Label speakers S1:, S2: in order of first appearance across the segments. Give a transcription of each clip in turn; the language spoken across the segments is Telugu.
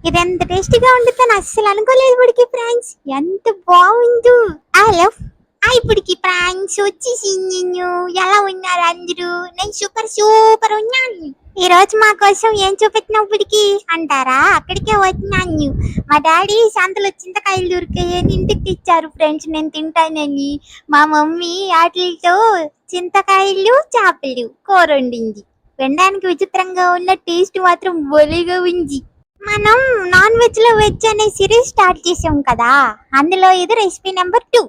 S1: ఇది ఎంత టేస్టీగా ఉంటుందని అస్సలు అనుకోలేదు ఇప్పటికి ఫ్రెండ్స్. ఎంత బాగుందో. హలో ఇప్పటికి ఫ్రెండ్స్ వచ్చేసి నేను ఎలా ఉన్నారు అందరూ? నేను సూపర్ సూపర్ ఉన్నాను. ఈ రోజు మా కోసం ఏం చూపెట్టినప్పటికి అంటారా, అక్కడికే వచ్చినాను. మా డాడీ సంతలో చింతకాయలు దొరికాయని ఇంటికి తెచ్చారు ఫ్రెండ్స్, నేను తింటానని. మా మమ్మీ వాటితో చింతకాయలు చేపలు కూర వండింది. వినడానికి విచిత్రంగా ఉన్న టేస్ట్ మాత్రం బొలిగా ఉంది. మనం నాన్ వెజ్ లో వెజ్ అనే సిరీస్ స్టార్ట్ చేసాం కదా, అందులో ఇది రెసిపీ నెంబర్ 2.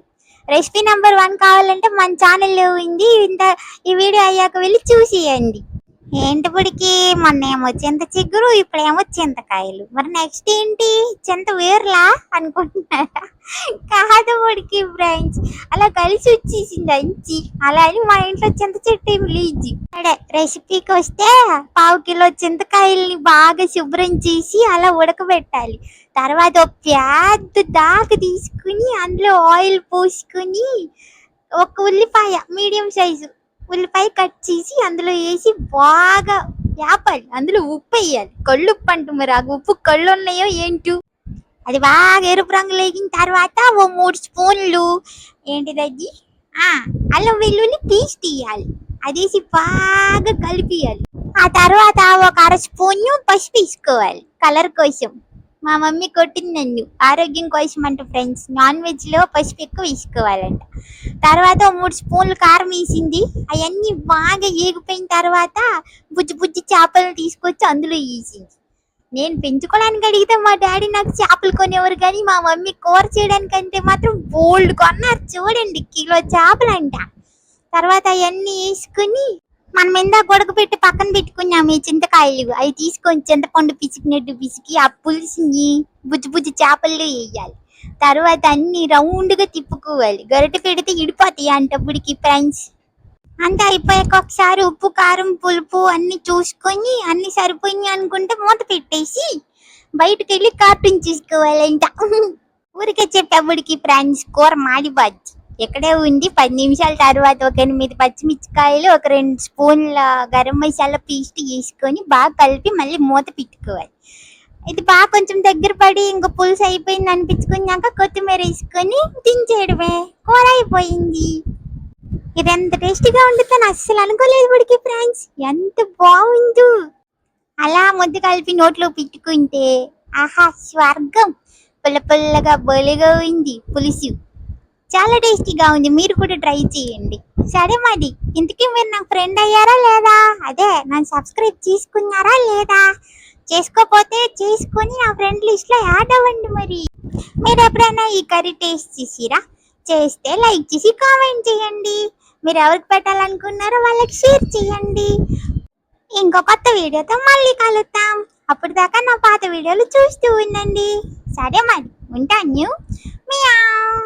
S1: రెసిపీ నెంబర్ 1 కావాలంటే మన ఛానల్లో ఉంది. ఈ వీడియో అయ్యాక వెళ్ళి చూసేయండి. ఏంటిప్పటికి మొన్నేమో చింత చిగురు, ఇప్పుడేమో చింతకాయలు. మరి నెక్స్ట్ ఏంటి? చింత వేర్లా అనుకుంటున్నారా? కాదు ఉడికి ఫ్రెండ్స్, అలా కలిసి వచ్చేసింది అంచి. అలా అని మా ఇంట్లో చింత చెట్టు ఏమి లేదు. అడే రెసిపీకి వస్తే 1/2 కిలో చింతకాయల్ని బాగా శుభ్రం చేసి అలా ఉడకబెట్టాలి. తర్వాత ఒక పెద్ద దాకా తీసుకుని అందులో ఆయిల్ పోసుకుని ఒక ఉల్లిపాయ మీడియం సైజు ఉల్లిపాయ కట్ చేసి అందులో వేసి బాగా వేపాలి. అందులో ఉప్పు వేయాలి. కళ్ళు ఉప్పు అంటూ, మరి ఆ ఉప్పు కళ్ళు ఉన్నాయో ఏంటో. అది బాగా ఎరుపు రంగు లేగిన తర్వాత ఓ 3 స్పూన్లు ఏంటిదది అల్లం వెల్లుల్లి పేస్ట్ తీయాలి. అదేసి బాగా కలిపియాలి. ఆ తర్వాత ఒక 1/2 స్పూన్ పసుపు వేసుకోవాలి కలర్ కోసం. మా మమ్మీ కొట్టింది నన్ను, ఆరోగ్యం కోసం అంట ఫ్రెండ్స్. నాన్ వెజ్ లో పసుపు ఎక్కువ వేసుకోవాలంట. తర్వాత 3 స్పూన్లు కారం వేసింది. అవన్నీ బాగా ఏగిపోయిన తర్వాత బుజ్జి బుజ్జి చేపలను తీసుకొచ్చి అందులో వేసింది. నేను పెంచుకోవడానికి అడిగితే మా డాడీ నాకు చేపలు కొనేవారు, కానీ మా మమ్మీ కూర చేయడానికంటే మాత్రం బోల్డ్ కొన్నారు. చూడండి, కిలో చేపలంట. తర్వాత అవన్నీ వేసుకుని మనం ఇందాక ఉడకబెట్టి పక్కన పెట్టుకున్నాము ఈ చింతకాయలు, అవి తీసుకొని చింతపండు పిసికినట్టు పిసికి ఆ పులుసుని బుజ్జి బుజ్జి చేపల్లో వేయాలి. తర్వాత అన్ని రౌండ్గా తిప్పుకోవాలి. గరిటె పెడితే ఇడిపోతాయి అంటప్పటికి ఫ్రెండ్స్. అంతా అయిపోయాక ఒకసారి ఉప్పు కారం పులుపు అన్ని చూసుకొని అన్ని సరిపోయినాయి అనుకుంటే మూత పెట్టేసి బయటకు వెళ్ళి కార్టూన్ చూసుకోవాలంట. ఊరికే చెప్పేప్పటికి ఫ్రెండ్స్ కూర మాడిపోద్ది. ఎక్కడే ఉంది 10 నిమిషాల తర్వాత ఒక 8 పచ్చిమిర్చికాయలు, ఒక 2 స్పూన్ల గరం మసాలా పేస్ట్ వేసుకొని బాగా కలిపి మళ్ళీ మూత పెట్టుకోవాలి. ఇది బాగా కొంచెం దగ్గర పడి ఇంకా పులుసు అయిపోయింది అనిపించుకున్నాక కొత్తిమీర వేసుకొని దించేయడమే, కూర అయిపోయింది. ఇది ఎంత టేస్టీగా ఉంటుందని అస్సలు అనుకోలేదు ఇప్పటికి ఫ్రెండ్స్. ఎంత బాగుందో. అలా ముద్ద కలిపి నోట్లో పెట్టుకుంటే ఆహా స్వర్గం. పుల్ల పుల్లగా బొలిగా ఉంది పులుసు, చాలా టేస్టీగా ఉంది. మీరు కూడా ట్రై చేయండి. సరే మరి, ఇంతకీ మీరు నాకు ఫ్రెండ్ అయ్యారా లేదా? అదే నన్ను సబ్స్క్రైబ్ చేసుకున్నారా లేదా? చేసుకోకపోతే చేసుకొని నా ఫ్రెండ్ లిస్ట్ లో యాడ్ అవ్వండి. మరి మీరు ఎప్పుడైనా ఈ కర్రీ టేస్ట్ చేసిరా? చేస్తే లైక్ చేసి కామెంట్ చేయండి. మీరు ఎవరికి పెట్టాలనుకున్నారో వాళ్ళకి షేర్ చేయండి. ఇంకో కొత్త వీడియోతో మళ్ళీ కలుద్దాం. అప్పటిదాకా నా పాత వీడియోలు చూస్తూ ఉండండి. సరే మరి, ఉంటాను. మియావ్.